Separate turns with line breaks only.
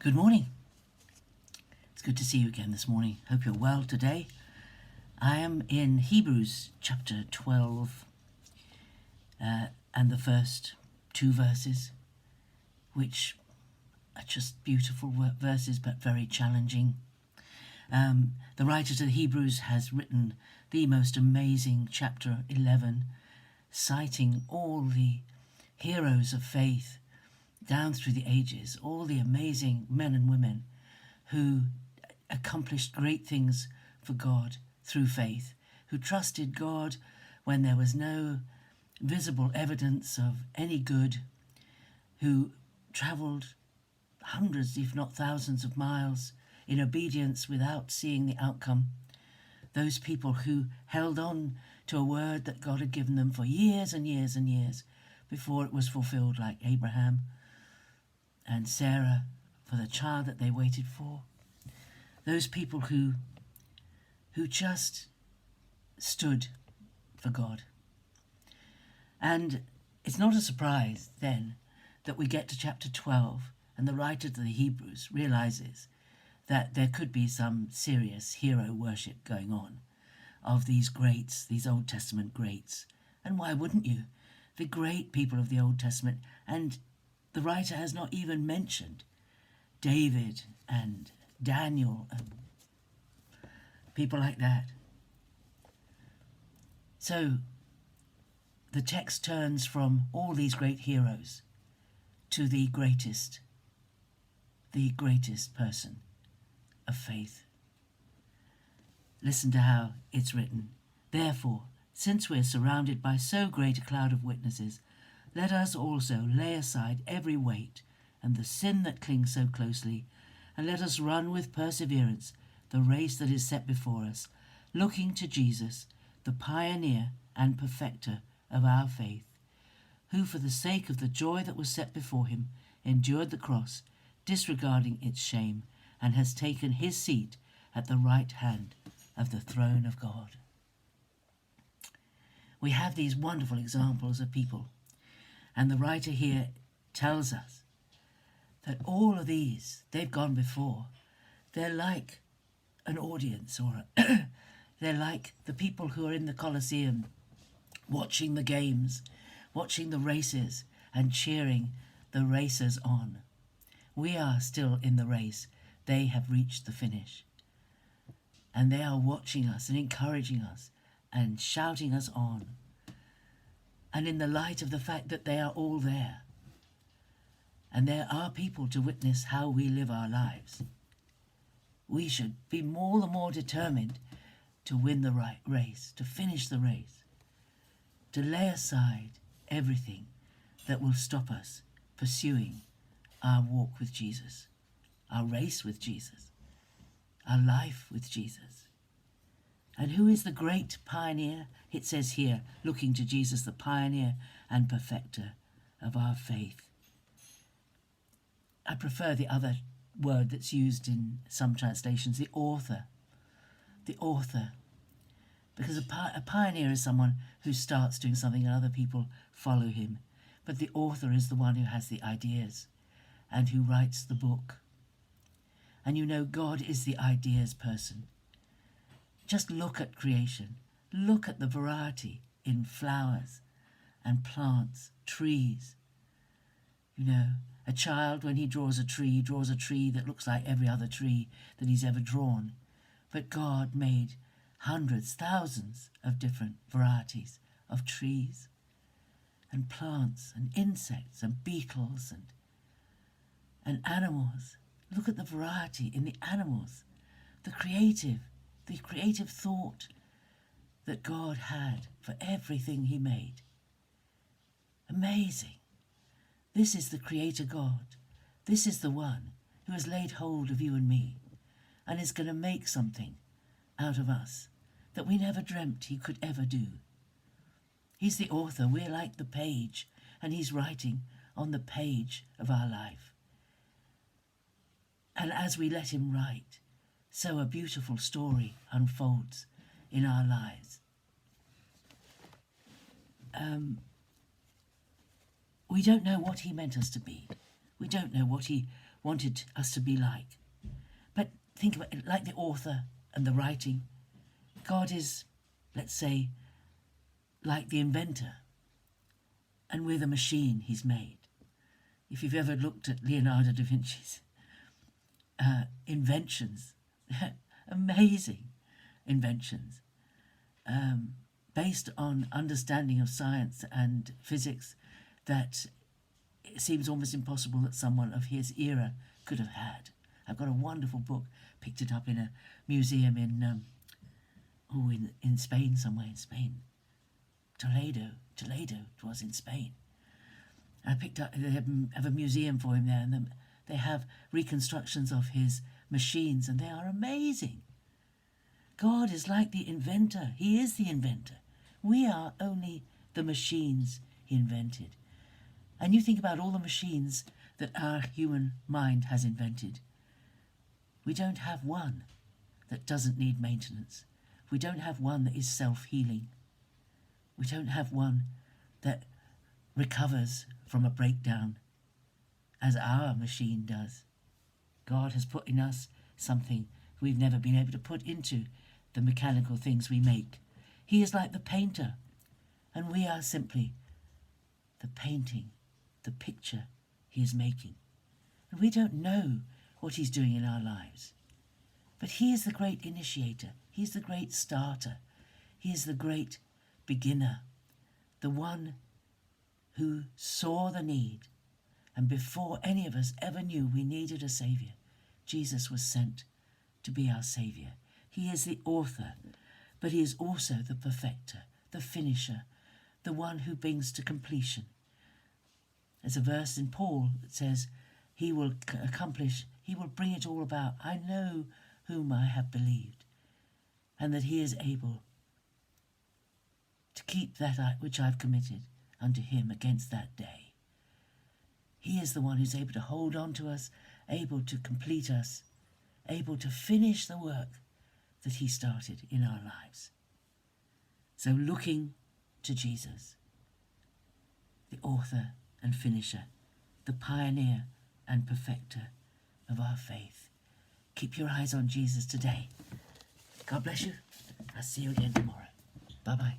Good morning. It's good to see you again this morning. Hope you're well today. I am in Hebrews chapter 12 and the first two verses, which are just beautiful verses but very challenging. The writer to the Hebrews has written the most amazing chapter 11, citing all the heroes of faith down through the ages, all the amazing men and women who accomplished great things for God through faith, who trusted God when there was no visible evidence of any good, who travelled hundreds, if not thousands of miles in obedience without seeing the outcome. Those people who held on to a word that God had given them for years and years and years before it was fulfilled, like Abraham and Sarah for the child that they waited for. Those people who just stood for God. And it's not a surprise then that we get to chapter 12 and the writer to the Hebrews realizes that there could be some serious hero worship going on of these greats, these Old Testament greats. And why wouldn't you? The great people of the Old Testament. And the writer has not even mentioned David and Daniel and people like that. So the text turns from all these great heroes to the greatest person of faith. Listen to how it's written. Therefore, since we're surrounded by so great a cloud of witnesses, let us also lay aside every weight and the sin that clings so closely, and let us run with perseverance the race that is set before us, looking to Jesus, the pioneer and perfecter of our faith, who for the sake of the joy that was set before him endured the cross, disregarding its shame, and has taken his seat at the right hand of the throne of God. We have these wonderful examples of people, and the writer here tells us that all of these, they've gone before. They're like an audience, or they're like the people who are in the Colosseum watching the games, watching the races and cheering the racers on. We are still in the race. They have reached the finish. And they are watching us and encouraging us and shouting us on. And in the light of the fact that they are all there, and there are people to witness how we live our lives, we should be more and more determined to win the right race, to finish the race, to lay aside everything that will stop us pursuing our walk with Jesus, our race with Jesus, our life with Jesus. And who is the great pioneer? It says here, looking to Jesus, the pioneer and perfecter of our faith. I prefer the other word that's used in some translations, the author. The author. Because a pioneer is someone who starts doing something and other people follow him. But the author is the one who has the ideas and who writes the book. And you know, God is the ideas person. Just look at creation. Look at the variety in flowers and plants, trees. You know, a child, when he draws a tree that looks like every other tree that he's ever drawn. But God made hundreds, thousands of different varieties of trees and plants and insects and beetles and animals. Look at the variety in the animals, the creative thought that God had for everything he made. Amazing. This is the Creator God. This is the one who has laid hold of you and me and is going to make something out of us that we never dreamt he could ever do. He's the author. We're like the page, and he's writing on the page of our life. And as we let him write, so a beautiful story unfolds in our lives. We don't know what he meant us to be. We don't know what he wanted us to be like. But think about it, like the author and the writing, God is, let's say, like the inventor, and we're the machine he's made. If you've ever looked at Leonardo da Vinci's inventions, amazing inventions, based on understanding of science and physics that it seems almost impossible that someone of his era could have had. I've got a wonderful book, picked it up in a museum in Spain, somewhere in Spain. Toledo it was in Spain. I picked up, they have a museum for him there, and they have reconstructions of his machines, and they are amazing. God is like the inventor. He is the inventor. We are only the machines he invented. And you think about all the machines that our human mind has invented. We don't have one that doesn't need maintenance. We don't have one that is self-healing. We don't have one that recovers from a breakdown as our machine does. God has put in us something we've never been able to put into the mechanical things we make. He is like the painter, and we are simply the painting, the picture he is making. And we don't know what he's doing in our lives. But he is the great initiator. He is the great starter. He is the great beginner, the one who saw the need, and before any of us ever knew we needed a saviour, Jesus was sent to be our saviour. He is the author, but he is also the perfecter, the finisher, the one who brings to completion. There's a verse in Paul that says, he will accomplish, he will bring it all about. I know whom I have believed, and that he is able to keep that which I've committed unto him against that day. He is the one who's able to hold on to us, able to complete us, able to finish the work that he started in our lives. So looking to Jesus, the author and finisher, the pioneer and perfecter of our faith. Keep your eyes on Jesus today. God bless you. I'll see you again tomorrow. Bye-bye.